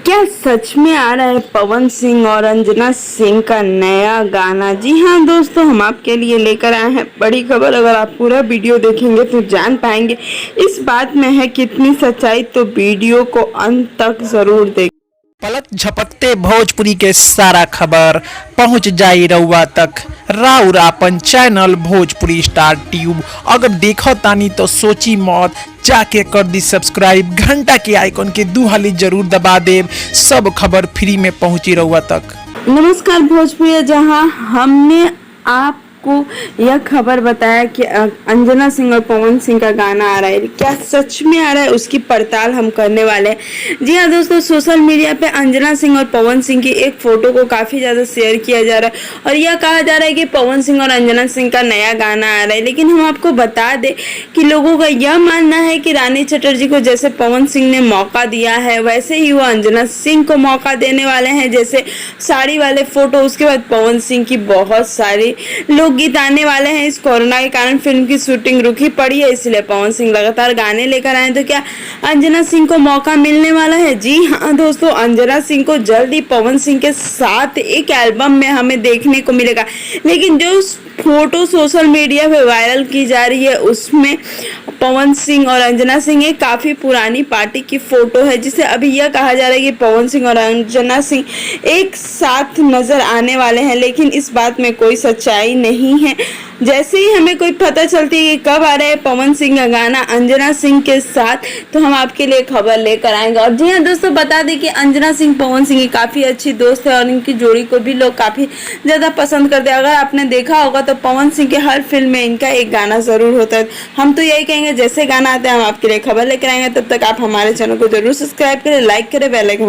क्या सच में आ रहा है पवन सिंह और अंजना सिंह का नया गाना? जी हाँ दोस्तों, हम आपके लिए लेकर आए हैं बड़ी खबर। अगर आप पूरा वीडियो देखेंगे तो जान पाएंगे इस बात में है कितनी सच्चाई, तो वीडियो को अंत तक जरूर देखें। पलक झपकते भोजपुरी के सारा खबर पहुंच जाई रउआ तक। राउर आपन चैनल भोजपुरी स्टार ट्यूब अगर देखो तानी तो सोची मौत, जाके कर दी सब्सक्राइब, घंटा के आइकन के दू हाली जरूर दबा देव। सब खबर फ्री में पहुंची रउआ तक। नमस्कार भोजपुरी, जहां हमने आपको यह खबर बताया कि अंजना सिंह और पवन सिंह का गाना आ रहा है। क्या सच में आ रहा है, उसकी पड़ताल हम करने वाले हैं। जी हाँ दोस्तों, सोशल मीडिया पे अंजना सिंह और पवन सिंह की एक फोटो को काफी ज्यादा शेयर किया जा रहा है और यह कहा जा रहा है कि पवन सिंह और अंजना सिंह का नया गाना आ रहा है। लेकिन हम आपको बता दें कि लोगों का यह मानना है कि रानी चटर्जी को जैसे पवन सिंह ने मौका दिया है, वैसे ही वो अंजना सिंह को मौका देने वाले हैं। जैसे साड़ी वाले फोटो, उसके बाद पवन सिंह की बहुत सारी गीत आने वाले हैं। इस कोरोना के कारण फिल्म की शूटिंग रुकी पड़ी है, इसलिए पवन सिंह लगातार गाने लेकर आए। तो क्या अंजना सिंह को मौका मिलने वाला है? जी हाँ दोस्तों, अंजना सिंह को जल्द ही पवन सिंह के साथ एक एल्बम में हमें देखने को मिलेगा। लेकिन जो फोटो सोशल मीडिया पे वायरल की जा रही है उसमें पवन सिंह और अंजना सिंह एक काफी पुरानी पार्टी की फोटो है, जिसे अभी यह कहा जा रहा है कि पवन सिंह और अंजना सिंह एक साथ नजर आने वाले हैं। लेकिन इस बात में कोई सच्चाई नहीं है। जैसे ही हमें कोई पता चलती है कि कब आ रहा है पवन सिंह का गाना अंजना सिंह के साथ, तो हम आपके लिए खबर लेकर आएंगे। और जी हाँ दोस्तों, बता दें कि अंजना सिंह पवन सिंह की काफी अच्छी दोस्त है और इनकी जोड़ी को भी लोग काफी ज्यादा पसंद करते हैं। अगर आपने देखा होगा तो पवन सिंह के हर फिल्म में इनका एक गाना जरूर होता है। हम तो यही कहेंगे, जैसे गाना आता है हम आपके लिए खबर लेकर आएंगे। तब तक आप हमारे चैनल को जरूर सब्सक्राइब करें, लाइक करें, बेल आइकन